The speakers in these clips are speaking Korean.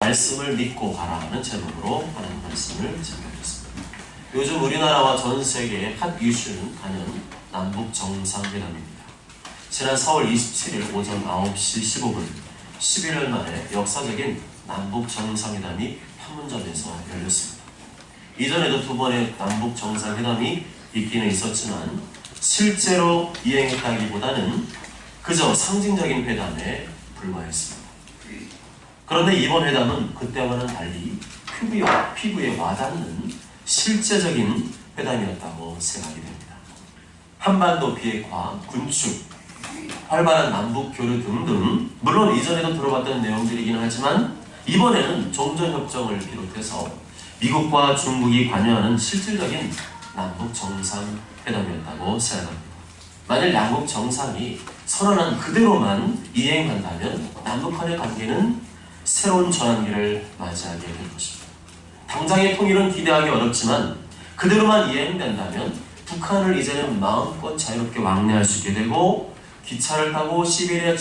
말씀을 믿고 가라는 제목으로 하나님 말씀을 전하겠습니다. 요즘 우리나라와 전 세계의 핫 이슈는 단연 남북 정상회담입니다. 지난 4월 27일 오전 9시 15분 11년 만에 역사적인 남북 정상회담이 판문점에서 열렸습니다. 이전에도 두 번의 남북 정상회담이 있기는 있었지만 실제로 이행했다기보다는 그저 상징적인 회담에 불과했습니다. 그런데 이번 회담은 그때와는 달리 피부에 와닿는 실제적인 회담이었다고 생각이 됩니다. 한반도 비핵화, 군축, 활발한 남북 교류 등등, 물론 이전에도 들어봤던 내용들이긴 하지만 이번에는 종전협정을 비롯해서 미국과 중국이 관여하는 실질적인 남북 정상회담이었다고 생각합니다. 만일 양국 정상이 선언한 그대로만 이행한다면 남북한의 관계는 새로운 전환기를 맞이하게 될 것입니다. 당장의 통일은 기대하기 어렵지만 그대로만 이행된다면 북한을 이제는 마음껏 자유롭게 왕래할 수 있게 되고 기차를 타고 시베리아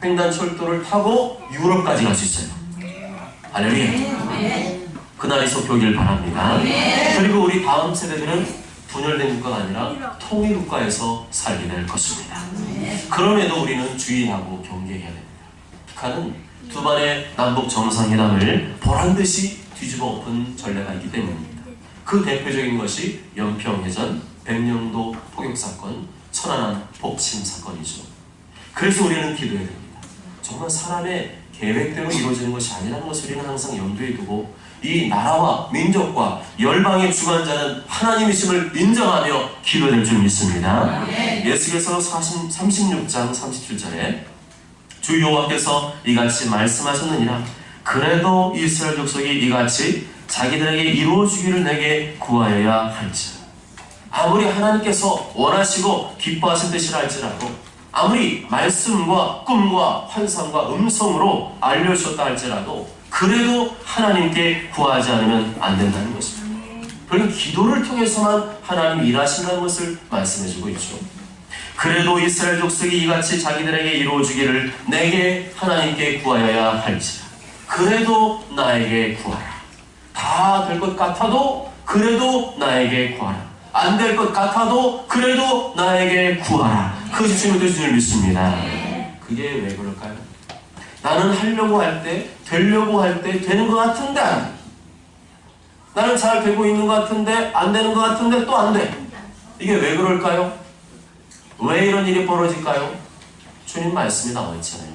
횡단철도를 타고 유럽까지 갈 수 있어요. 할렐루야. 그날이 속 오길 바랍니다. 그리고 우리 다음 세대들은 분열된 국가가 아니라 통일 국가에서 살게 될 것입니다. 그럼에도 우리는 주의하고 경계해야 됩니다. 북한은 두 번의 남북 정상회담을 보란듯이 뒤집어 엎은 전례가 있기 때문입니다. 그 대표적인 것이 연평해전, 백령도 포격사건, 천안함 폭침 사건이죠. 그래서 우리는 기도해야 됩니다. 정말 사람의 계획대로 이루어지는 것이 아니라는 것을 우리는 항상 염두에 두고 이 나라와 민족과 열방의 주관자는 하나님이심을 인정하며 기도될 줄 믿습니다. 예수께서 36장 37절에 주 여호와께서 이같이 말씀하셨느니라. 그래도 이스라엘 족속이 이같이 자기들에게 이루어주기를 내게 구하여야 할지라. 아무리 하나님께서 원하시고 기뻐하신 뜻이라 할지라도, 아무리 말씀과 꿈과 환상과 음성으로 알려주셨다 할지라도 그래도 하나님께 구하지 않으면 안 된다는 것입니다. 그러니 기도를 통해서만 하나님이 일하신다는 것을 말씀해주고 있죠. 그래도 이스라엘 족속이 이같이 자기들에게 이루어주기를 내게 하나님께 구하여야 할지라. 그래도 나에게 구하라. 다 될 것 같아도 그래도 나에게 구하라. 안 될 것 같아도 그래도 나에게 구하라. 그것이 주님의 뜻인 줄 믿습니다. 그게 왜 그럴까요? 나는 하려고 할 때, 되려고 할 때 되는 것 같은데 안 돼. 나는 잘 되고 있는 것 같은데 안 되는 것 같은데 또 안 돼. 이게 왜 그럴까요? 왜 이런 일이 벌어질까요? 주님 말씀이 나와 있잖아요.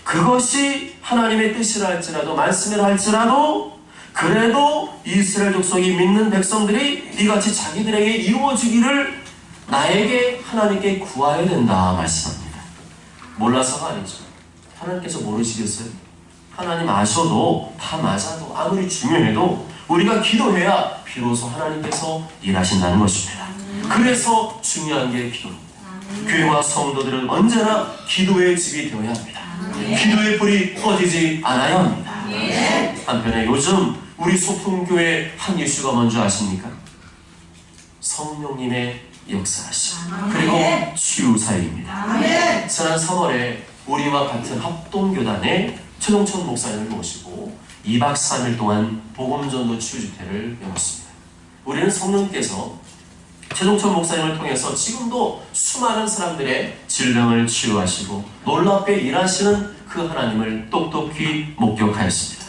그것이 하나님의 뜻이라 할지라도, 말씀이라 할지라도 그래도 이스라엘 족속이 믿는 백성들이 이같이 자기들에게 이루어지기를 나에게 하나님께 구해야 된다 말씀합니다. 몰라서가 아니죠. 하나님께서 모르시겠어요? 하나님 아셔도 다 맞아도 아무리 중요해도 우리가 기도해야 비로소 하나님께서 일하신다는 것입니다. 그래서 중요한 게 기도입니다. 교회와 성도들은 언제나 기도의 집이 되어야 합니다. 기도의 불이 꺼지지 않아야 합니다. 한편에 요즘 우리 소풍교회 한 이슈가 뭔지 아십니까? 성령님의 역사하심, 그리고 치유사역입니다. 지난 3월에 우리와 같은 합동교단의 최종천 목사님을 모시고 2박 3일 동안 복음전도 치유집회를 열었습니다. 우리는 성령께서 최종천 목사님을 통해서 지금도 수많은 사람들의 질병을 치유하시고 놀랍게 일하시는 그 하나님을 똑똑히 목격하였습니다.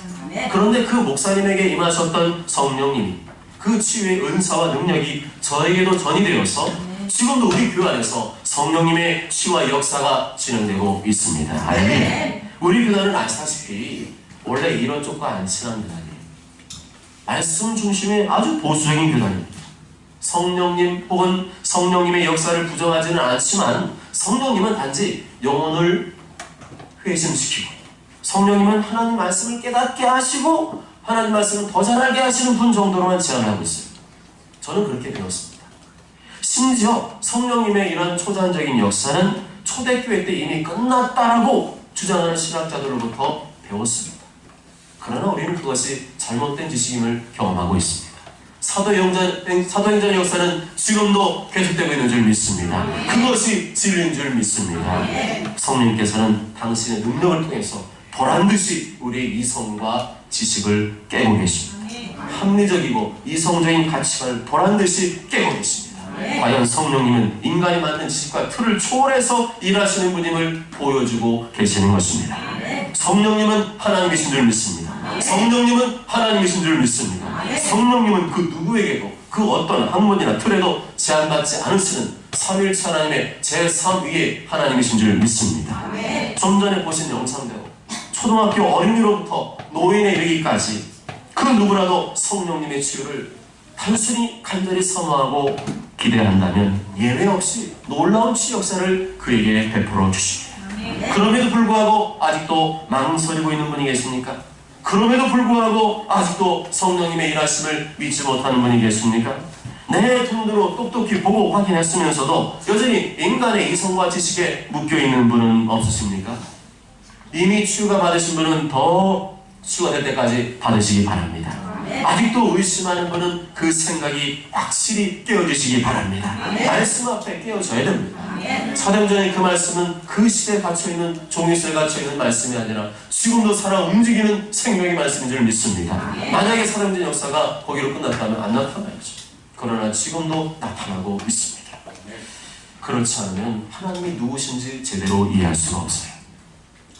그런데 그 목사님에게 임하셨던 성령님이, 그 치유의 은사와 능력이 저에게도 전이되어서 지금도 우리 교회 안에서 성령님의 치유와 역사가 진행되고 있습니다. 우리 교단은 아시다시피 원래 이런 쪽과 안 친한 교단이에요. 말씀 중심의 아주 보수적인 교단입니다. 성령님 혹은 성령님의 역사를 부정하지는 않지만 성령님은 단지 영혼을 회심시키고, 성령님은 하나님 말씀을 깨닫게 하시고 하나님 말씀을 더 잘 알게 하시는 분 정도로만 제한하고 있어요. 저는 그렇게 배웠습니다. 심지어 성령님의 이런 초자연적인 역사는 초대교회 때 이미 끝났다라고 주장하는 신학자들로부터 배웠습니다. 그러나 우리는 그것이 잘못된 지식임을 경험하고 있습니다. 사도행전 역사는 지금도 계속되고 있는 줄 믿습니다. 그것이 진리인 줄 믿습니다. 성령님께서는 당신의 능력을 통해서 보란듯이 우리의 이성과 지식을 깨고 계십니다. 합리적이고 이성적인 가치관을 보란듯이 깨고 계십니다. 과연 성령님은 인간이 만든 지식과 틀을 초월해서 일하시는 분임을 보여주고 계시는 것입니다. 성령님은 하나님이신 줄 믿습니다. 성령님은 하나님이신 줄 믿습니다. 성령님은 그 누구에게도 그 어떤 학문이나 틀에도 제한받지 않으시는 삼위일체 하나님의 제3위의 하나님이신 줄 믿습니다. 좀 전에 보신 영상대로 초등학교 어린이로부터 노인에 이르기까지 그 누구라도 성령님의 치유를 단순히 간절히 사모하고 기대한다면 예외 없이 놀라운 치유 역사를 그에게 베풀어 주십니다. 그럼에도 불구하고 아직도 망설이고 있는 분이 계십니까? 그럼에도 불구하고 아직도 성령님의 일하심을 믿지 못하는 분이 계십니까? 내 눈으로 똑똑히 보고 확인했으면서도 여전히 인간의 이성과 지식에 묶여있는 분은 없으십니까? 이미 치유가 받으신 분은 더 치유가 될 때까지 받으시기 바랍니다. 아직도 의심하는 분은 그 생각이 확실히 깨어지시기 바랍니다. 말씀 앞에 깨어져야 됩니다. 사도행전의 그 말씀은 그 시대에 갇혀있는 종이슬에 갇혀있는 말씀이 아니라 지금도 살아 움직이는 생명의 말씀인 줄 믿습니다. 만약에 사도행전 역사가 거기로 끝났다면 안 나타나야죠. 그러나 지금도 나타나고 있습니다. 그렇지 않으면 하나님이 누구신지 제대로 이해할 수가 없어요.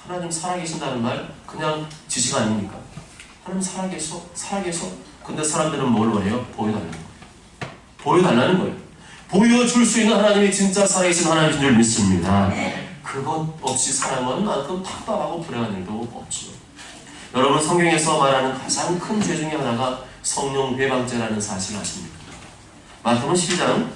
하나님 살아계신다는 말 그냥 지식 아닙니까? 하나님 살아계셔. 근데 사람들은 뭘 원해요? 보여달라는 거예요. 보여달라는 거예요. 보여줄 수 있는 하나님이 진짜 살아계신 하나님인 줄 믿습니다. 그것 없이 살아가는 만큼 답답하고 불행한 일도 없죠. 여러분, 성경에서 말하는 가장 큰 죄 중에 하나가 성령 회방죄라는 사실 아십니까? 마태복음 12장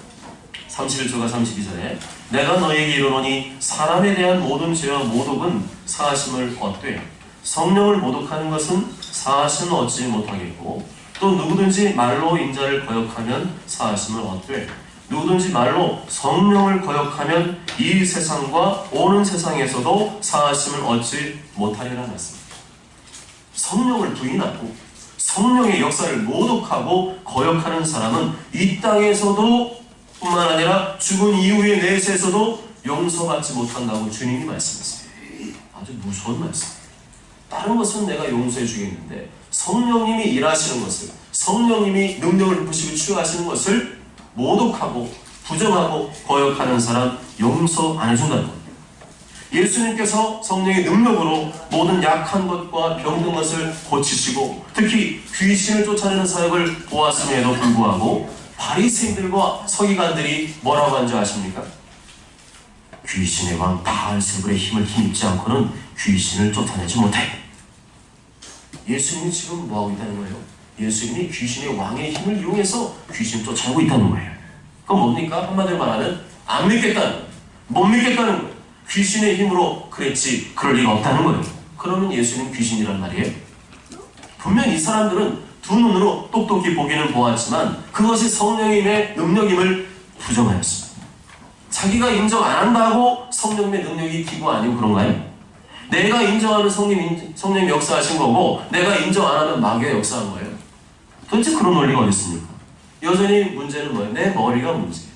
31절과 32절에 내가 너에게 이르노니 사람에 대한 모든 죄와 모독은 사하심을 얻되 성령을 모독하는 것은 사하심을 얻지 못하겠고 또 누구든지 말로 인자를 거역하면 사하심을 얻되 누구든지 말로 성령을 거역하면 이 세상과 오는 세상에서도 사하심을 얻지 못하리라 말씀입니다. 성령을 부인하고 성령의 역사를 모독하고 거역하는 사람은 이 땅에서도 뿐만 아니라 죽은 이후의 내세에서도 용서받지 못한다고 주님이 말씀했어요. 아주 무서운 말씀입니다. 다른 것은 내가 용서해 주겠는데 성령님이 일하시는 것을, 성령님이 능력을 베푸시고 치유하시는 것을 모독하고 부정하고 거역하는 사람 용서 안 해준다는 겁니다. 예수님께서 성령의 능력으로 모든 약한 것과 병든 것을 고치시고 특히 귀신을 쫓아내는 사역을 보았음에도 불구하고 바리새인들과 서기관들이 뭐라고 한 줄 아십니까? 귀신의 왕 바알세불의 힘을 힘입지 않고는 귀신을 쫓아내지 못해. 예수님이 지금 뭐하고 있다는 거예요? 예수님이 귀신의 왕의 힘을 이용해서 귀신을 쫓아내고 있다는 거예요. 그건 뭡니까? 한마디로 말하면 안 믿겠다는 거예요. 못 믿겠다는 거예요. 귀신의 힘으로 그랬지 그럴 리가 없다는 거예요. 그러면 예수님 귀신이란 말이에요? 분명 이 사람들은 두 눈으로 똑똑히 보기는 보았지만 그것이 성령님의 능력임을 부정하였습니다. 자기가 인정 안 한다고 성령님의 능력이 기구 아니고 그런가요? 내가 인정하는 성령님이 역사하신 거고 내가 인정 안 하는 마귀가 역사한 거예요. 도대체 그런 원리가 어디 있습니까? 여전히 문제는 뭐예요? 내 머리가 문제예요.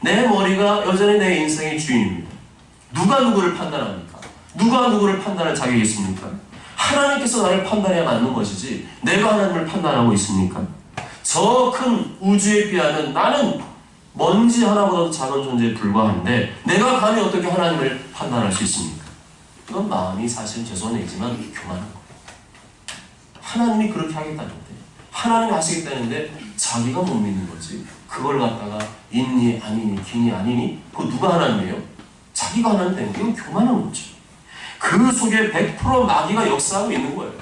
내 머리가 여전히 내 인생의 주인입니다. 누가 누구를 판단합니까? 누가 누구를 판단할 자격이 있습니까? 하나님께서 나를 판단해야 맞는 것이지 내가 하나님을 판단하고 있습니까? 저 큰 우주에 비하면 나는 먼지 하나보다도 작은 존재에 불과한데 내가 감히 어떻게 하나님을 판단할 수 있습니까? 그건 마음이 사실 죄송한 얘기지만 교만한 거예요. 하나님이 그렇게 하겠다는데 하나님이 하시겠다는데 자기가 못 믿는 거지. 그걸 갖다가 있니 아니니 기니 아니니 그거 누가 하나님이에요? 자기가 하나님 되는 게 이건 교만한 거죠. 그 속에 100% 마귀가 역사하고 있는 거예요.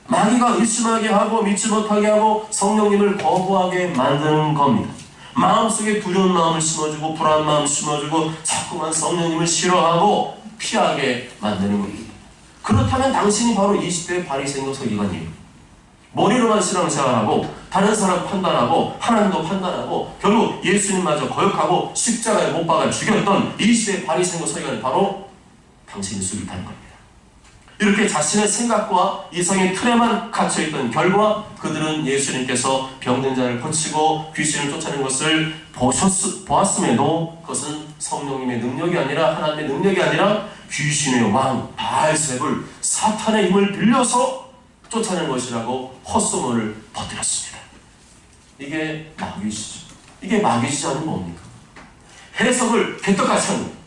마귀가 의심하게 하고 믿지 못하게 하고 성령님을 거부하게 만드는 겁니다. 마음속에 두려운 마음을 심어주고 불안한 마음을 심어주고 자꾸만 성령님을 싫어하고 피하게 만드는 겁니다. 그렇다면 당신이 바로 20대의 바리새인과 서기관이에요. 머리로만 신앙생활하고 다른 사람 판단하고 하나님도 판단하고 결국 예수님마저 거역하고 십자가에 못 박아 죽였던 20대의 바리새인과 서기관이 바로 당신일 수 있다는 겁니다. 이렇게 자신의 생각과 이성의 틀에만 갇혀있던 결과 그들은 예수님께서 병든 자를 고치고 귀신을 쫓아낸 것을 보았음에도 그것은 성령님의 능력이 아니라 하나님의 능력이 아니라 귀신의 왕 바알세불 사탄의 힘을 빌려서 쫓아낸 것이라고 헛소문을 퍼뜨렸습니다. 이게 마귀시죠. 이게 마귀시지 않으면 뭡니까? 해석을 개떡같이 하는 거예요.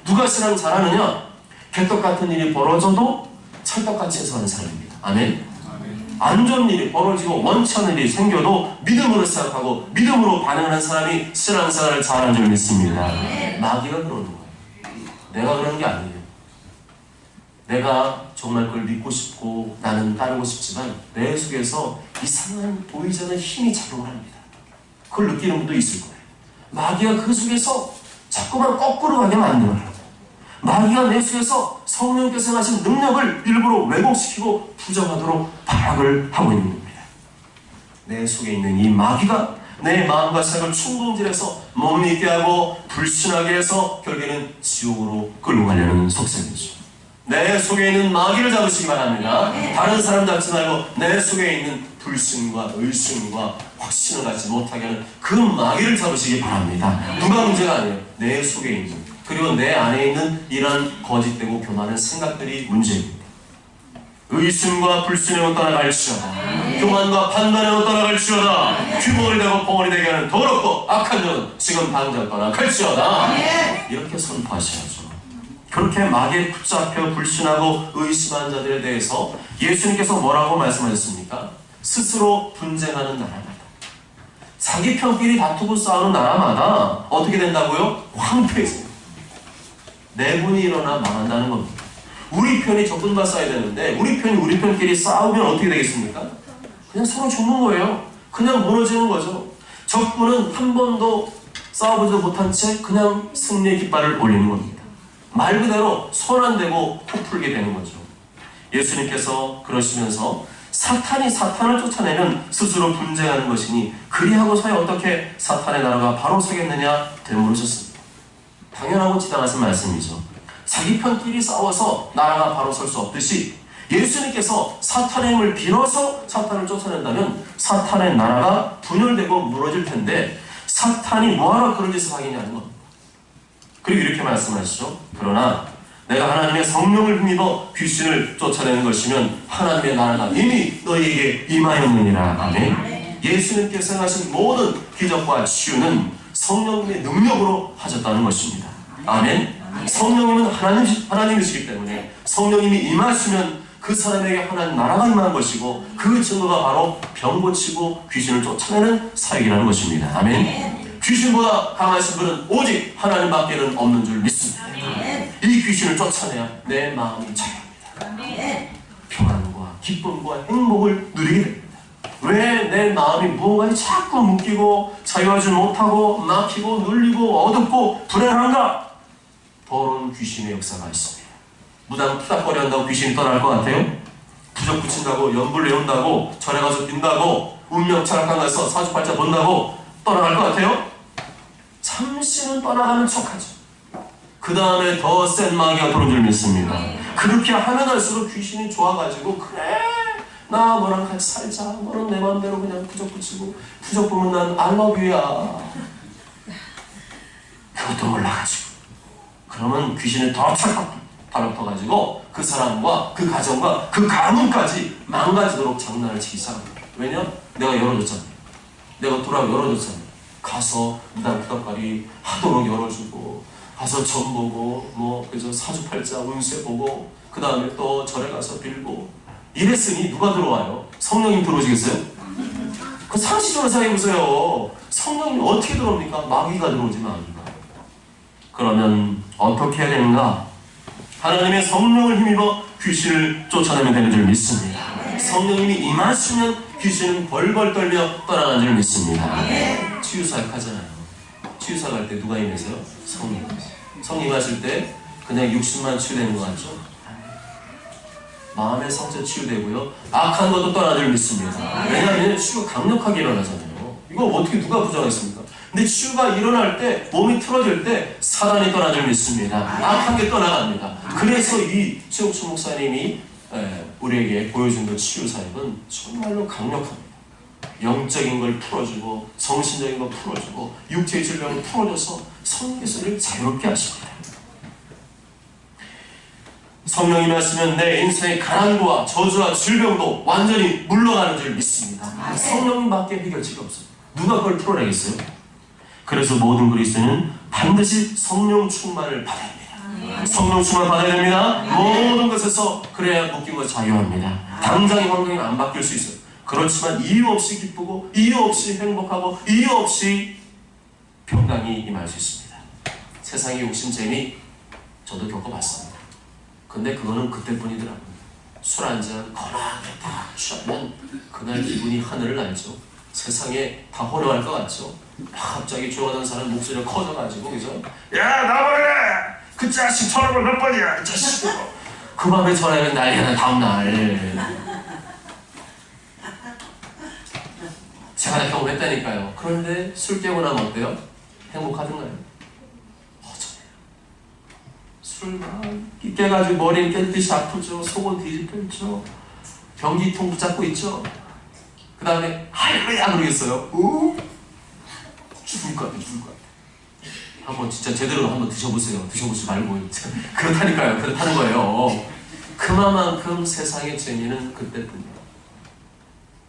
누가 신앙 잘하느냐? 개떡같은 일이 벌어져도 찰떡같이 해석하는 사람입니다. 아멘. 안 좋은 일이 벌어지고 원치 않는 일이 생겨도 믿음으로 생각하고 믿음으로 반응하는 사람이 신앙생활을 잘하는 줄 믿습니다. 마귀가 그러는 거예요. 내가 그러는 게 아니에요. 내가 정말 그걸 믿고 싶고 나는 따르고 싶지만 내 속에서 이상한 보이지 않는 힘이 작용을 합니다. 그걸 느끼는 분도 있을 거예요. 마귀가 그 속에서 자꾸만 거꾸로 가게 만들어요. 마귀가 내 속에서 성령께서 하신 능력을 일부러 왜곡시키고 부정하도록 발악을 하고 있는 겁니다. 내 속에 있는 이 마귀가 내 마음과 생각을 충동질해서 못 믿게 하고 불신하게 해서 결국에는 지옥으로 끌고 가려는 속셈이죠. 내 속에 있는 마귀를 잡으시기 바랍니다. 다른 사람 잡지 말고 내 속에 있는 불신과 의심과 확신을 갖지 못하게 하는 그 마귀를 잡으시기 바랍니다. 누가 문제가 아니에요. 내 속에 있는, 그리고 내 안에 있는 이런 거짓되고 교만한 생각들이 문제입니다. 의심과 불신으로 떠나갈지어다. 교만과 판단으로 떠나갈지어다. 규모를 대고 봉어리 되게 하는 더럽고 악한 영은 지금 당장 떠나갈지어다. 이렇게 선포하셔야죠. 그렇게 마귀에 붙잡혀 불신하고 의심한 자들에 대해서 예수님께서 뭐라고 말씀하셨습니까? 스스로 분쟁하는 나라마다, 자기 편끼리 다투고 싸우는 나라마다 어떻게 된다고요? 황폐해져요. 내분이 일어나 망한다는 겁니다. 우리 편이 적군과 싸워야 되는데 우리 편이 우리 편끼리 싸우면 어떻게 되겠습니까? 그냥 서로 죽는 거예요. 그냥 무너지는 거죠. 적군은 한 번도 싸워보지도 못한 채 그냥 승리의 깃발을 올리는 겁니다. 말 그대로 손 안 대고 코 풀게 되는 거죠. 예수님께서 그러시면서 사탄이 사탄을 쫓아내면 스스로 분쟁하는 것이니 그리하고서야 어떻게 사탄의 나라가 바로 서겠느냐 되물으셨습니다. 당연하고 지당하신 말씀이죠. 자기 편끼리 싸워서 나라가 바로 설 수 없듯이 예수님께서 사탄의 힘을 빌어서 사탄을 쫓아낸다면 사탄의 나라가 분열되고 무너질 텐데 사탄이 뭐하러 그런 짓을 하겠냐는 겁니다. 그리고 이렇게 말씀하시죠. 그러나 내가 하나님의 성령을 힘입어 귀신을 쫓아내는 것이면 하나님의 나라가 이미 너희에게 임하였느니라. 아멘. 예수님께서 하신 모든 기적과 치유는 성령님의 능력으로 하셨다는 것입니다. 아멘. 성령님은 하나님이시기 때문에 성령님이 임하시면 그 사람에게 하나님 나라가 임한 것이고 그 증거가 바로 병 고치고 귀신을 쫓아내는 사역이라는 것입니다. 아멘. 귀신보다 강하신 분은 오직 하나님밖에는 없는 줄 믿습니다. 이 귀신을 쫓아내야 내 마음이 자유합니다. 평안과 기쁨과 행복을 누리게 됩니다. 왜 내 마음이 무언가에 자꾸 묶이고 자유하지 못하고 막히고 눌리고 어둡고 불안한가? 더러운 귀신의 역사가 있습니다. 무당 투닥거리 한다고 귀신이 떠날 것 같아요? 부적 붙인다고 연불 외운다고 절에 가서 빈다고 운명 철학관 가서 사주팔자 본다고 떠나갈 것 같아요? 잠시는 떠나가는 척하죠. 그 다음에 더 센 마귀가 들어온 줄 믿습니다. 그렇게 하면 할수록 귀신이 좋아가지고 그래 나 너랑 같이 살자. 너는 내 마음대로 그냥 부적 붙이고 부적 보면 난 I love you야. 그것도 몰라가지고 그러면 귀신이 더 착각 달라붙어가지고 그 사람과 그 가정과 그 가문까지 망가지도록 장난을 치기 시작합니다. 왜냐? 내가 열어줬잖아요. 내가 돌아 열어줬잖아요. 가서 무당 부탁발이 하도록 열어주고 가서 점 보고 뭐 그래서 사주팔자 운세 보고 그 다음에 또 절에 가서 빌고 이랬으니 누가 들어와요? 성령님 들어오시겠어요? 그 상식적으로 생각해보세요. 성령님 어떻게 들어옵니까? 마귀가 들어오지 마귀가. 그러면 어떻게 해야 되는가? 하나님의 성령을 힘입어 귀신을 쫓아내면 되는 줄 믿습니다. 성령님이 임하시면 귀신은 벌벌 떨며 떠나가는 줄 믿습니다. 치유사역 하잖아요. 치유사역 할 때 누가 임하세요? 성령. 성령 임하실 때 그냥 육신만 치유되는 거 같죠? 마음의 성체 치유되고요. 악한 것도 떠나는 줄 믿습니다. 왜냐하면 치유가 강력하게 일어나잖아요. 이거 어떻게 누가 부정했습니까? 근데 치유가 일어날 때 몸이 틀어질 때 사단이 떠나는 줄 믿습니다. 악한 게 떠나갑니다. 그래서 이 최옥춘 목사님이 우리에게 보여준 그 치유사역은 정말로 강력합니다. 영적인 걸 풀어주고 정신적인 걸 풀어주고 육체의 질병을 풀어줘서 성령께서 우리를 자유롭게 하십니다. 성령이 말씀은 내 인생의 가난과 저주와 질병도 완전히 물러가는 줄 믿습니다. 성령님밖에 해결책이 없어요. 누가 그걸 풀어내겠어요? 그래서 모든 그리스도인은 반드시 성령 충만을 받아야 합니다. 성령 충만 받아야 됩니다. 모든 것에서 그래야 묶임과 자유합니다. 당장의 환경이 안 바뀔 수 있어요. 그렇지만 이유 없이 기쁘고 이유 없이 행복하고 이유 없이 평강이 임할 수 있습니다. 세상의 욕심쟁이 저도 겪어봤습니다. 근데 그거는 그때뿐이더라고요. 술 한잔 거나하게 다 취하면 그날 기분이 하늘을 날죠. 세상에 다 호령할 것 같죠. 갑자기 조용하던 사람 목소리가 커져가지고 그죠? 야 나발래! 그 자식 전화번호 몇 번이야 이 자식! 그 밤에 전화하면 난리가 나. 다음날 제가 다 경험했다니까요. 그런데 술 깨고 나면 어때요? 행복하던가요? 술 막 깨가지고 머리는 깰듯이 아프죠. 속은 뒤집혀있죠. 변기통 붙잡고 있죠. 그 다음에 할렐루야 그러겠어요. 오? 죽을 것 같아. 한번 진짜 제대로 한번 드셔보세요. 드셔보지 말고 그렇다니까요. 그렇다는 거예요. 그만큼 세상의 재미는 그때뿐이에요.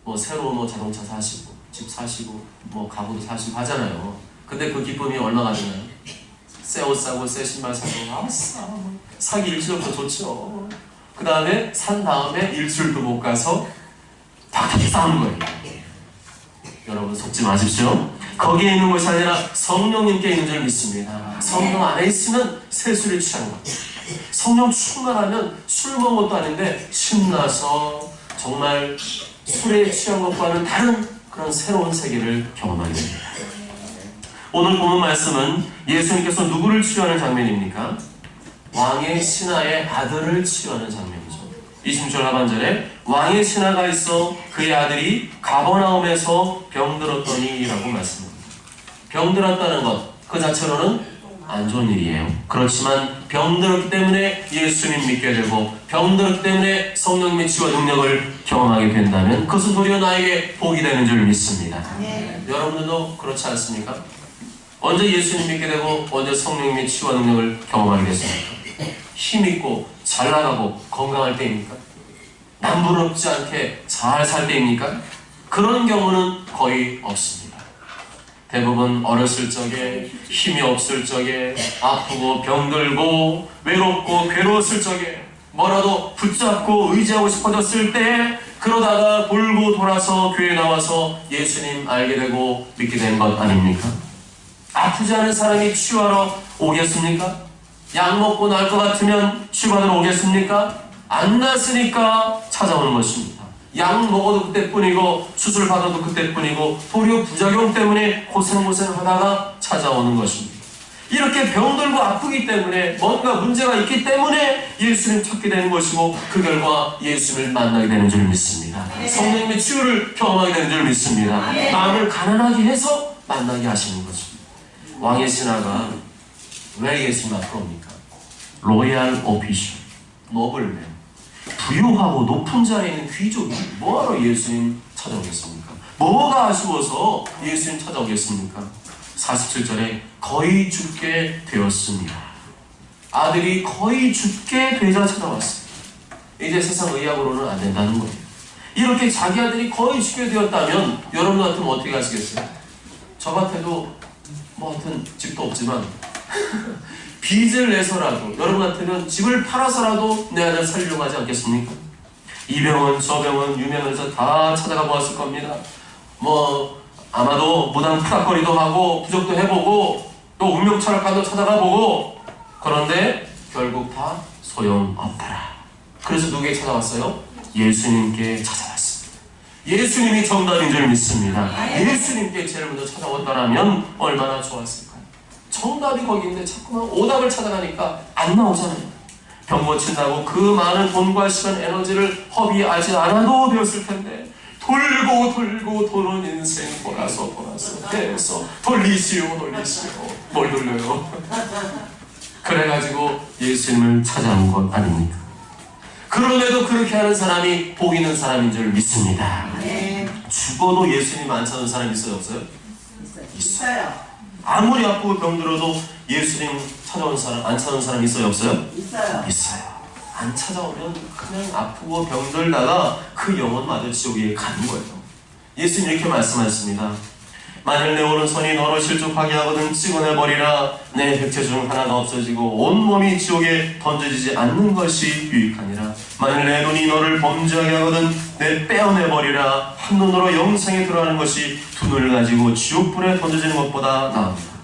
뭐 새로 자동차 사시고 집 사시고 뭐 가구도 사시고 하잖아요. 근데 그 기쁨이 얼마가 되나요? 새 옷 사고 새 신발 사고 아싸 사기 일주일부터 좋죠. 그 다음에 산 다음에 일주일도 못 가서 다 싸우는 거예요. 여러분 속지 마십시오. 거기에 있는 것이 아니라 성령님께 있는 줄 믿습니다. 성령 안에 있으면 새술에 취하는 겁니다. 성령 충만하면 술 먹은 것도 아닌데 신나서 정말 술에 취한 것과는 다른 그런 새로운 세계를 경험하게 됩니다. 오늘 본문 말씀은 예수님께서 누구를 치유하는 장면입니까? 왕의 신하의 아들을 치유하는 장면이죠. 20절 하반절에 왕의 신하가 있어 그의 아들이 가버나움에서 병들었더니 라고 말씀합니다. 병들었다는 것 그 자체로는 안 좋은 일이에요. 그렇지만 병들었기 때문에 예수님 믿게 되고 병들었기 때문에 성령님의 치유와 능력을 경험하게 된다면 그것은 도리어 나에게 복이 되는 줄 믿습니다. 여러분들도 그렇지 않습니까? 언제 예수님 믿게 되고 언제 성령님의 치유와 능력을 경험하게 됐습니까? 힘있고 잘 나가고 건강할 때입니까? 남부럽지 않게 잘 살 때입니까? 그런 경우는 거의 없습니다. 대부분 어렸을 적에 힘이 없을 적에 아프고 병들고 외롭고 괴로웠을 적에 뭐라도 붙잡고 의지하고 싶어졌을 때 그러다가 돌고 돌아서 교회에 나와서 예수님 알게 되고 믿게 된 것 아닙니까? 아프지 않은 사람이 치유하러 오겠습니까? 약 먹고 날 것 같으면 치유받으러 오겠습니까? 안 났으니까 찾아오는 것입니다. 약 먹어도 그때뿐이고 수술 받아도 그때뿐이고 도리어 부작용 때문에 고생하다가 찾아오는 것입니다. 이렇게 병들고 아프기 때문에 뭔가 문제가 있기 때문에 예수님 찾게 되는 것이고 그 결과 예수님을 만나게 되는 줄 믿습니다. 성령님의 치유를 경험하게 되는 줄 믿습니다. 마음을 가난하게 해서 만나게 하시는 것입니다. 왕의 신하가 왜 예수님 앞으로 옵니까? 로얄 오피셜, 노블맨, 부유하고 높은 자리에 있는 귀족이 뭐하러 예수님 찾아오겠습니까? 뭐가 아쉬워서 예수님 찾아오겠습니까? 47절에 거의 죽게 되었습니다. 아들이 거의 죽게 되자 찾아왔습니다. 이제 세상 의학으로는 안 된다는 거예요. 이렇게 자기 아들이 거의 죽게 되었다면 여러분 같으면 어떻게 하시겠어요? 저 같아도 뭐 하여튼 집도 없지만 빚을 내서라도 여러분 같으면 집을 팔아서라도 내 아들 살리려고 하지 않겠습니까? 이 병원 저 병원 유명해서 다 찾아가 보았을 겁니다. 뭐 아마도 무당 푸닥거리도 하고 부적도 해보고 또 운명철학관도 찾아가 보고 그런데 결국 다 소용없더라. 그래서 누구에게 찾아왔어요? 예수님께 찾아왔습니다. 예수님이 정답인 줄 믿습니다. 예수님께 제일 먼저 찾아왔더라면 얼마나 좋았을까요? 정답이 거기 있는데 자꾸만 오답을 찾아가니까 안 나오잖아요. 병 고친다고 그 많은 돈과 시간, 에너지를 허비하지 않아도 되었을 텐데 돌고 도는 인생 돌아서 해서 돌리시오. 뭘 돌려요? 그래가지고 예수님을 찾아온 것 아닙니까? 그럼에도 그렇게 하는 사람이 복 있는 사람인 줄 믿습니다. 죽어도 예수님 안 찾는 사람 있어요? 없어요? 있어요. 아무리 아프고 병들어도 예수님 찾아온 사람, 안 찾아온 사람 있어요? 없어요? 있어요. 있어요. 안 찾아오면 그냥 아프고 병들다가 그 영혼마저 지옥에 가는 거예요. 예수님 이렇게 말씀하셨습니다. 만일 내 오른손이 너로 실족하게 하거든 찍어내버리라. 내 백체 중 하나가 없어지고 온몸이 지옥에 던져지지 않는 것이 유익하니라. 만일 내 눈이 너를 범죄하게 하거든 내 빼어내버리라. 한 눈으로 영생에 들어가는 것이 두 눈을 가지고 지옥불에 던져지는 것보다 나옵니다.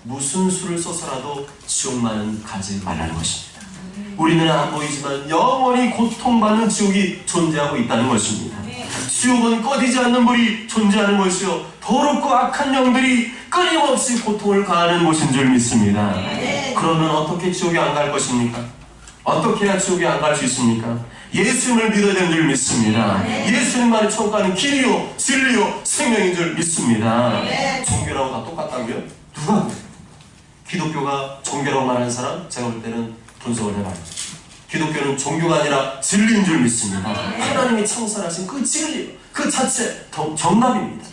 무슨 수를 써서라도 지옥만은 가지 말라는 것입니다. 우리는 안 보이지만 영원히 고통받는 지옥이 존재하고 있다는 것입니다. 지옥은 꺼지지 않는 불이 존재하는 것이요 더럽고 악한 영들이 끊임없이 고통을 가하는 곳인 줄 믿습니다. 그러면 어떻게 지옥에 안 갈 것입니까? 어떻게 해야 지옥에 안 갈 수 있습니까? 예수님을 믿어야 되는 줄 믿습니다. 예수님만이 천국 가는 길이요 진리요 생명인 줄 믿습니다. 종교라고 다 똑같다고요? 누가 그래요? 기독교가 종교라고 말하는 사람? 제가 볼 때는 분석을 해봐요. 기독교는 종교가 아니라 진리인 줄 믿습니다. 하나님이 창설하신 그 진리, 그 자체 정답입니다.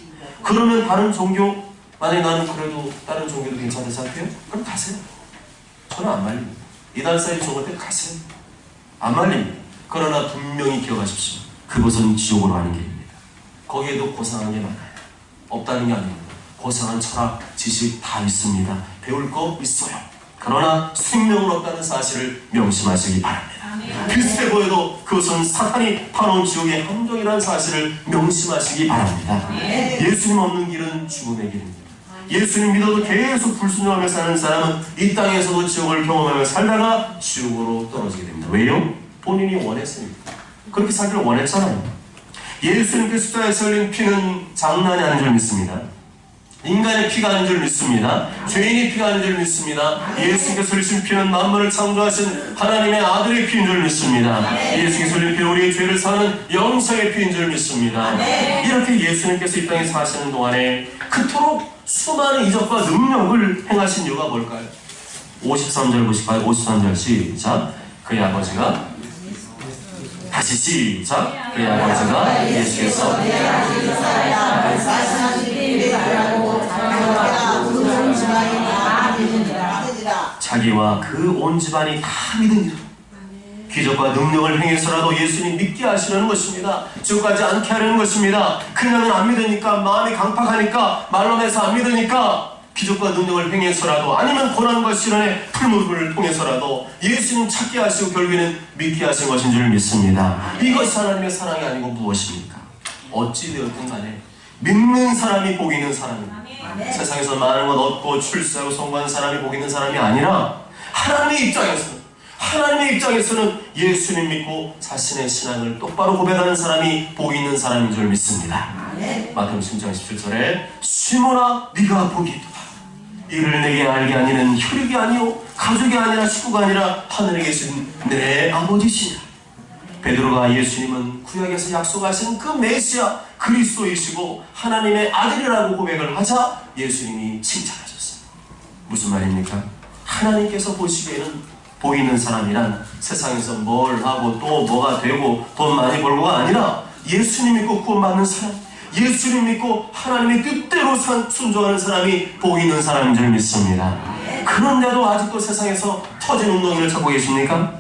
그러면 다른 종교, 만약에 나는 그래도 다른 종교도 괜찮다고 생각해요? 그럼 가세요. 저는 안 말립니다. 이단사의 종교 때 가세요. 안 말립니다. 그러나 분명히 기억하십시오. 그것은 지옥으로 가는 길입니다. 거기에도 고상한 게 많아요. 없다는 게 아닙니다. 고상한 철학, 지식 다 있습니다. 배울 거 있어요. 그러나 생명을 얻다는 사실을 명심하시기 바랍니다. 비슷해 보여도 그것은 사탄이 파놓은 지옥의 함정이라는 사실을 명심하시기 바랍니다. 예수님 없는 길은 죽음의 길입니다. 예수님 믿어도 계속 불순종하며 사는 사람은 이 땅에서도 지옥을 경험하며 살다가 지옥으로 떨어지게 됩니다. 왜요? 본인이 원했으니까. 그렇게 살기를 원했잖아요. 예수님께 십자가에서 흘린 피는 장난이 아닌 줄 믿습니다. 인간의 피가 아닌 줄 믿습니다. 죄인의 피가 아닌 줄 믿습니다. 예수님께서 흘리신 피는 만물을 창조하신 하나님의 아들의 피인 줄 믿습니다. 예수님께서 흘린 피는 우리의 죄를 사는 영생의 피인 줄 믿습니다. 이렇게 예수님께서 이 땅에 사시는 동안에 그토록 수많은 이적과 능력을 행하신 이유가 뭘까요? 53절 보실까요? 53절 시작. 그의 아버지가 다시 시작. 그의 아버지가 예수께서 자기와 그 온 집안이 다 믿으니라. 기적과 능력을 행해서라도 예수님 믿게 하시려는 것입니다. 지옥까지 않게 하려는 것입니다. 그냥은 안 믿으니까, 마음이 강팍하니까, 말로 해서 안 믿으니까 기적과 능력을 행해서라도, 아니면 고난과 시련의 풀무불을 통해서라도 예수님 찾게 하시고 결국에는 믿게 하신 것인 줄 믿습니다. 이것이 하나님의 사랑이 아니고 무엇입니까? 어찌 되었든 간에 믿는 사람이 복 있는 사람입니다. 세상에서 많은 것 얻고 출세하고 성공한 사람이 복 있는 사람이 아니라 하나님의 입장에서는 예수님 믿고 자신의 신앙을 똑바로 고백하는 사람이 복 있는 사람인 줄 믿습니다. 마태복음 10장 17절에 시몬아 네가 복이 있도다. 이를 내게 알게 아니는 혈육이 아니요 가족이 아니라 식구가 아니라 하늘에 계신 내 아버지시냐. 베드로가 예수님은 구약에서 약속하신 그 메시아 그리스도이시고 하나님의 아들이라고 고백을 하자 예수님이 칭찬하셨어요. 무슨 말입니까? 하나님께서 보시기에는 복 있는 사람이란 세상에서 뭘 하고 또 뭐가 되고 돈 많이 벌고가 아니라 예수님 믿고 구원받는 사람, 예수님 믿고 하나님의 뜻대로 순종하는 사람이 복 있는 사람인 줄 믿습니다. 그런데도 아직도 세상에서 터진 웅덩이를 찾고 계십니까?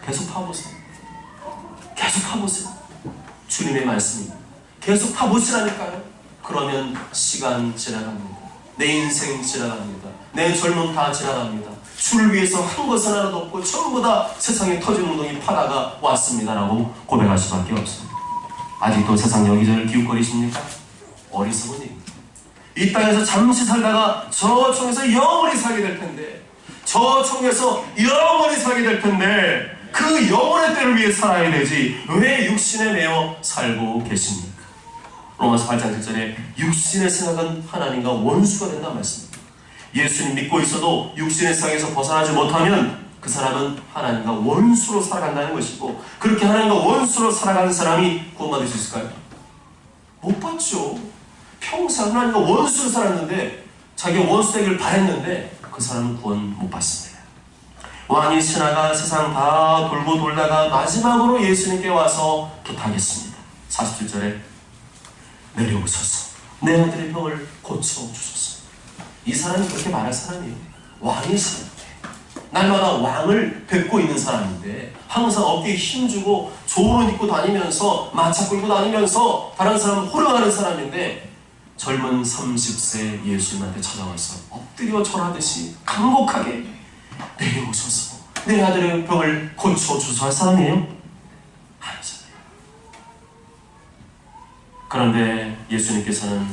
계속 파보세요. 계속 파보세요. 주님의 말씀입니다. 계속 파보시라니까요. 그러면 시간 지나갑니다. 내 인생 지나갑니다. 내 젊음 다 지나갑니다. 주를 위해서 한 것은 하나도 없고 전부 다 세상에 터진 웅덩이 파다가 왔습니다라고 고백할 수밖에 없습니다. 아직도 세상 여기저기를 기웃거리십니까? 어리석은 일입니다. 이 땅에서 잠시 살다가 저 총에서 영원히 살게 될 텐데, 저 총에서 영원히 살게 될 텐데 그 영원의 때를 위해 살아야 되지 왜 육신에 매여 살고 계십니까? 로마서 8장 7절에 육신의 생각은 하나님과 원수가 된다는 말씀입니다. 예수님 믿고 있어도 육신의 생각에서 벗어나지 못하면 그 사람은 하나님과 원수로 살아간다는 것이고, 그렇게 하나님과 원수로 살아가는 사람이 구원받을 수 있을까요? 못 받죠. 평생 하나님과 원수로 살았는데, 자기가 원수 되기를 바랬는데 그 사람은 구원 못 받습니다. 왕이 신하가 세상 다 돌고 돌다가 마지막으로 예수님께 와서 부탁했습니다. 47절에 내려오셔서 내 아들의 병을 고쳐주소서. 이 사람이 그렇게 말할 사람이에요. 왕이시는데 날마다 왕을 뵙고 있는 사람인데 항상 어깨에 힘주고 좋은 옷 입고 다니면서 마차 끌고 다니면서 다른 사람 호령하는 사람인데 젊은 30세 예수님한테 찾아와서 엎드려 절하듯이 간곡하게 내려오셔서 내 아들의 병을 고쳐주소 할 사람이에요? 아니잖아요. 그런데 예수님께서는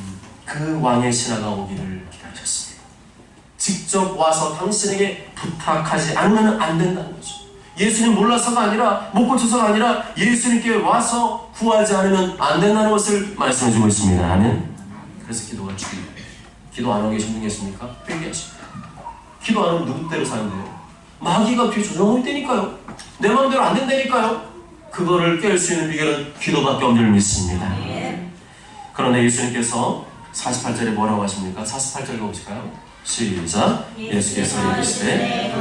그 왕의 신하가 오기를 기다리셨습니다. 직접 와서 당신에게 부탁하지 않으면 안 된다는 거죠. 예수님 몰라서가 아니라 못 고쳐서가 아니라 예수님께 와서 구하지 않으면 안 된다는 것을 말씀해주고 있습니다. 아멘. 그래서 기도가 중요해요. 기도 안 하고 계신 분 계십니까? 회개하십니다. 기도 안 하면 누구 대로 사는데요? 마귀가 뒤 조정하고 있다니까요. 내 마음대로 안 된다니까요. 그거를 깰 수 있는 비결은 기도밖에 없는 줄 믿습니다. 그런데 예수님께서 48절에 뭐라고 하십니까? 48절 읽어보실까요? 시작. 예수께서 이르시되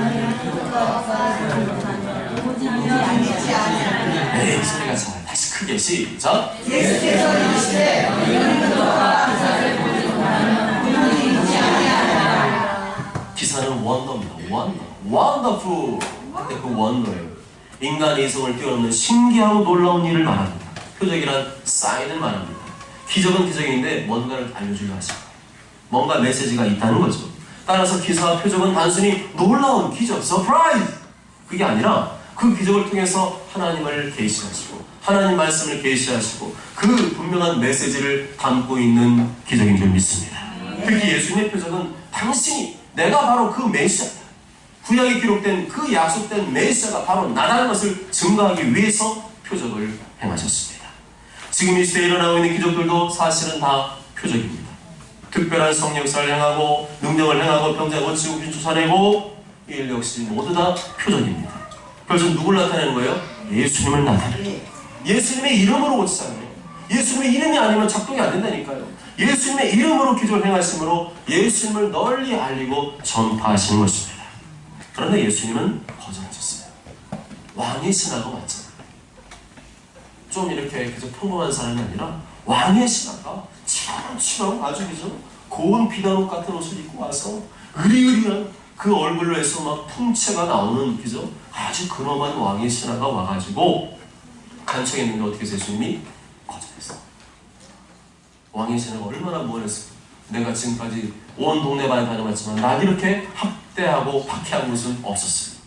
네, 소리가 잘. 다시 크게 시작. 예수께서 이르시되 너희는 그것과 기사를 보지 못하면 분명히 있지 아니하리라. 기사는 원더입니다. 원더풀. 근데 그 원더예요. 인간의 이성을 뛰어넘는 신기하고 놀라운 일을 말합니다. 표적이란 사인을 말합니다. 기적은 기적인데 뭔가를 알려주려 하십니다. 뭔가 메시지가 있다는 거죠. 따라서 기사와 표적은 단순히 놀라운 기적, 서프라이즈! 그게 아니라 그 기적을 통해서 하나님을 계시하시고 하나님 말씀을 계시하시고 그 분명한 메시지를 담고 있는 기적인 줄 믿습니다. 특히 예수님의 표적은 당신이 내가 바로 그 메시아다. 구약에 기록된 그 약속된 메시아가 바로 나라는 것을 증거하기 위해서 표적을 행하셨습니다. 지금 이 시대에 일어나고 있는 기적들도 사실은 다 표적입니다. 특별한 성령사를 행하고 능력을 행하고 병자 고치고 귀신 쫓아내고 이 일 역시 모두 다 표적입니다. 그래서 누굴 나타내는 거예요? 예수님을 나타내요. 예수님의 이름으로 고치잖아요. 예수님의 이름이 아니면 작동이 안 된다니까요. 예수님의 이름으로 기적을 행하심으로 예수님을 널리 알리고 전파하시는 것입니다. 그런데 예수님은 거절하셨어요. 왕의 신하가 맞잖아요. 좀 이렇게 그저 평범한 사람이 아니라 왕의 신하가 치렁치렁 아주 그저 고운 비단옷 같은 옷을 입고 와서 으리으리한 그 얼굴로 해서 막 풍채가 나오는 그저 아주 근엄한 왕의 신하가 와가지고 간청했는데 어떻게 해서 예수님이 거절했어요. 왕의 신하가 얼마나 무언했을까. 내가 지금까지 온 동네 많이 다녀봤지만 난 이렇게 학대하고 박해한 곳은 없었어요.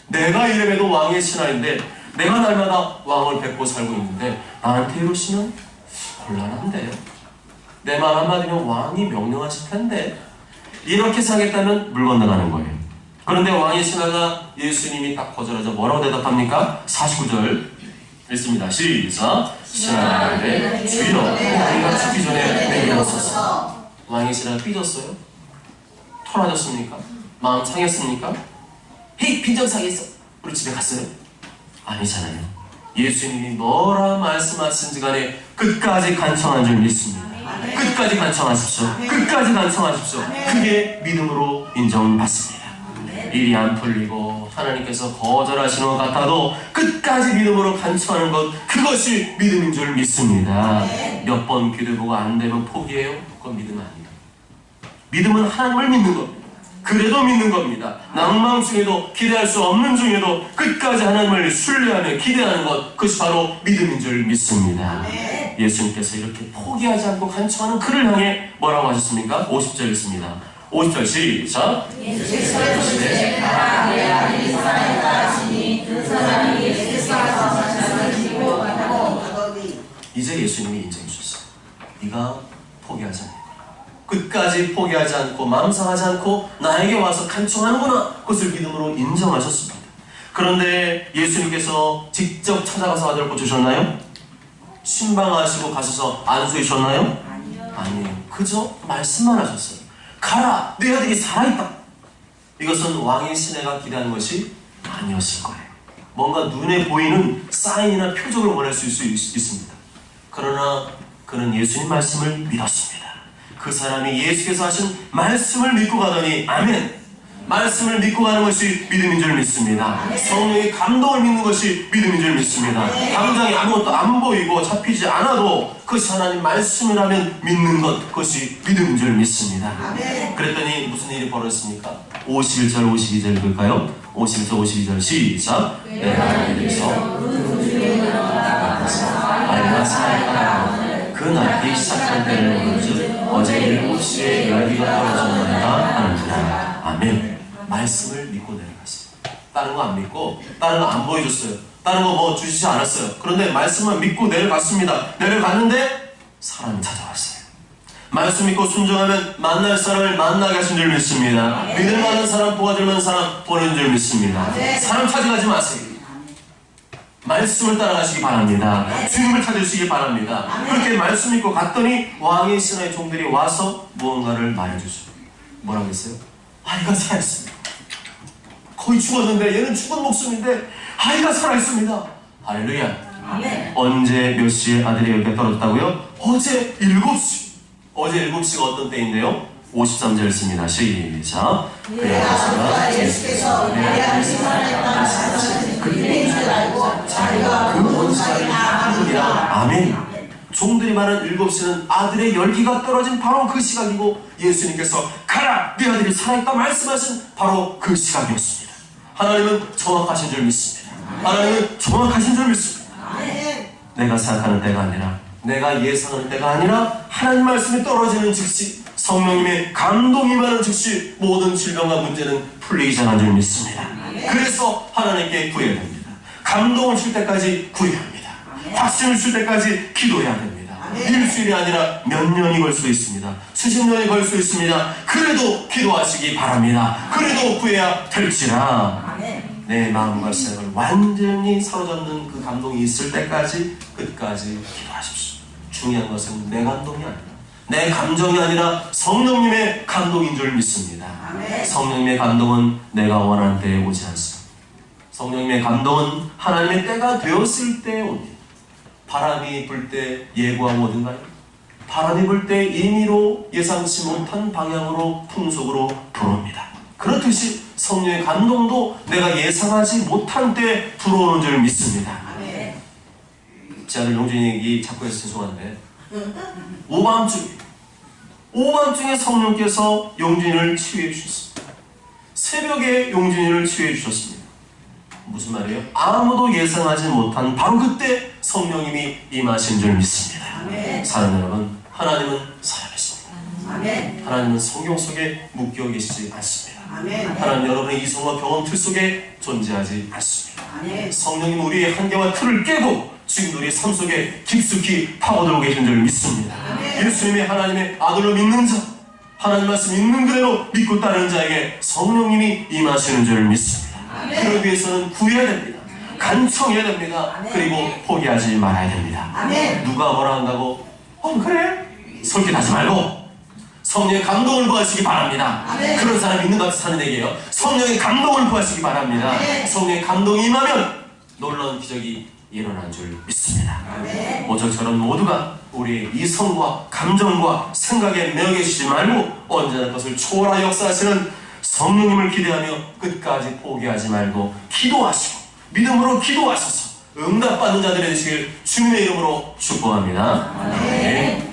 내가 이래봬도 왕의 신하인데 내가 날마다 왕을 뵙고 살고 있는데 나한테 이러시면 곤란한데요. 내 말 한마디면 왕이 명령하실 텐데 이렇게 생각했다면 물 건너가는 거예요. 그런데 왕의 신하가 예수님이 딱 거절하자 뭐라고 대답합니까? 49절 읽습니다. 시작. 신하가 이르되 주여 우리가 죽기 전에 내려오소서. 왕의 신하가 삐졌어요? 토라졌습니까? 마음 상했습니까? 헤이 빈정 상했어. 우리 집에 갔어요? 아니잖아요. 예수님이 뭐라 말씀하신지 간에 끝까지 간청한 줄 믿습니다. 끝까지 간청하십시오. 끝까지 간청하십시오. 그게 믿음으로 인정받습니다. 일이 안 풀리고 하나님께서 거절하시는 것 같아도 끝까지 믿음으로 간청하는 것, 그것이 믿음인 줄 믿습니다. 몇 번 기도해보고 안 되면 포기해요? 그건 믿음 아니에요. 믿음은 하나님을 믿는 겁니다. 그래도 믿는 겁니다. 낭망 중에도, 기대할 수 없는 중에도 끝까지 하나님을 신뢰하며 기대하는 것, 그것이 바로 믿음인 줄 믿습니다. 예수님께서 이렇게 포기하지 않고 간청하는 그를 향해 뭐라고 하셨습니까? 50절 있습니다. 50절 시작. 예수께서 이르시되 가라 내 아들이 살아있다 하시니 그 사람이 예수께서 말씀을 믿고 가고 이제 예수님이 인정해 주셨어요. 네가 포기하지 않는 거야. 끝까지 포기하지 않고 마음 상하지 않고 나에게 와서 간청하는구나. 그것을 믿음으로 인정하셨습니다. 그런데 예수님께서 직접 찾아가서 아들을 고쳐주셨나요? 신방하시고 가셔서 안수해주셨나요? 아니에요. 그저 말씀만 하셨어요. 가라! 내 아들이 살아있다! 이것은 왕의 신하가 기대하는 것이 아니었을 거예요. 뭔가 눈에 보이는 사인이나 표적을 원할 수 있습니다. 그러나 그는 예수님 말씀을 믿었습니다. 그 사람이 예수께서 하신 말씀을 믿고 가더니 아멘! 말씀을 믿고 가는 것이 믿음인 줄 믿습니다. 성령의 감동을 믿는 것이 믿음인 줄 믿습니다. 당장에 아무것도 안 보이고 잡히지 않아도 그것이 하나님 말씀이라면 믿는 것, 그것이 믿음인 줄 믿습니다. 그랬더니 무슨 일이 벌어졌습니까? 51절 52절 볼까요? 51절 52절 시작. 내가 이르서 아이가 살아가라 그 낮이 시작할 때를 모르지 어제 7시에 열기가 떨어졌나이다 하는구나. 아멘. 말씀을 믿고 내려갔습니다. 다른 거 안 믿고, 다른 거 안 보여줬어요. 다른 거 뭐 주시지 않았어요. 그런데 말씀만 믿고 내려갔습니다. 내려갔는데 사람이 찾아왔어요. 말씀 믿고 순종하면 만날 사람을 만나게 하신 줄 믿습니다. 믿을 만한 사람, 도와줄 만한 사람 보내는 줄 믿습니다. 사람 찾아가지 마세요. 말씀을 따라가시기 바랍니다. 주님을 찾으시기 바랍니다. 그렇게 말씀 믿고 갔더니 왕의 신하의 종들이 와서 무언가를 말해주죠. 뭐라고 했어요? 아이가 살아있습니다. 거의 죽었는데 얘는 죽은 목숨인데 아이가 살아있습니다. 할렐루야. 언제 몇 시에 아들이 여기에 떨어졌다고요? 어제 7시. 어제 7시가 어떤 때인데요? 53절 씁니다. 시작. 그래서 예수께서 내 아들이 살아있다 하시니 그때인 줄 알고 자기가 그 원수를 아느니라. 아멘. 종들이 말한 7시는 아들의 열기가 떨어진 바로 그 시각이고 예수님께서 가라! 네 아들이 살아있다 말씀하신 바로 그 시각이었습니다. 하나님은 정확하신 줄 믿습니다. 하나님은 정확하신 줄 믿습니다. 내가 생각하는 때가 아니라, 내가 예상하는 때가 아니라 하나님 말씀이 떨어지는 즉시, 성령님의 감동이 임하는 즉시 모든 질병과 문제는 풀리기 시작한 줄 믿습니다. 그래서 하나님께 구해야 됩니다. 감동을 줄 때까지 구해야 합니다. 확신을 줄 때까지 기도해야 됩니다. 일주일이 아니라 몇 년이 걸 수도 있습니다. 수십 년이 걸 수 있습니다. 그래도 기도하시기 바랍니다. 그래도 구해야 될지라. 내 마음과 생각을 완전히 사로잡는 그 감동이 있을 때까지 끝까지 기도하십시오. 중요한 것은 내 감동이 아니라, 내 감정이 아니라 성령님의 감동인 줄 믿습니다. 성령님의 감동은 내가 원하는 때에 오지 않습니다. 성령님의 감동은 하나님의 때가 되었을 때에 옵니다. 바람이 불 때 예고하고 오든가요? 바람이 불 때 임의로 예상치 못한 방향으로 풍속으로 불어옵니다. 그렇듯이 성령의 감동도 내가 예상하지 못한 때 불어오는 줄 믿습니다. 제 아들 용준이 얘기 자꾸 해서 죄송한데, 오밤중에 성령께서 용준이를 치유해 주셨습니다. 새벽에 용준이를 치유해 주셨습니다. 무슨 말이에요? 아무도 예상하지 못한 바로 그때 성령님이 임하신 줄 믿습니다. 사랑하는 여러분, 하나님은 살아계십니다. 하나님은 성경 속에 묶여 계시지 않습니다. 하나님 여러분의 이성과 경험 틀 속에 존재하지 않습니다. 성령님 우리의 한계와 틀을 깨고 지금 우리의 삶 속에 깊숙이 파고들고 계신 줄 믿습니다. 예수님의 하나님의 아들로 믿는 자, 하나님 말씀 있는 그대로 믿고 따르는 자에게 성령님이 임하시는 줄 믿습니다. 그러기 위해서는 구해야 됩니다. 간청해야 됩니다. 그리고 포기하지 말아야 됩니다. 누가 뭐라 한다고 그래? 솔깃하지 말고 성령의 감동을 구하시기 바랍니다. 그런 사람이 있는 것 같이 사는 얘기예요. 성령의 감동을 구하시기 바랍니다. 성령의 감동이 임하면 놀라운 기적이 일어난 줄 믿습니다. 모처처럼 모두가 우리의 이성과 감정과 생각에 매여 계시지 말고 언제나 그것을 초월하여 역사하시는 성령님을 기대하며 끝까지 포기하지 말고 기도하시고 믿음으로 기도하셔서 응답받는 자들이 되시길 주님의 이름으로 축복합니다. 아멘.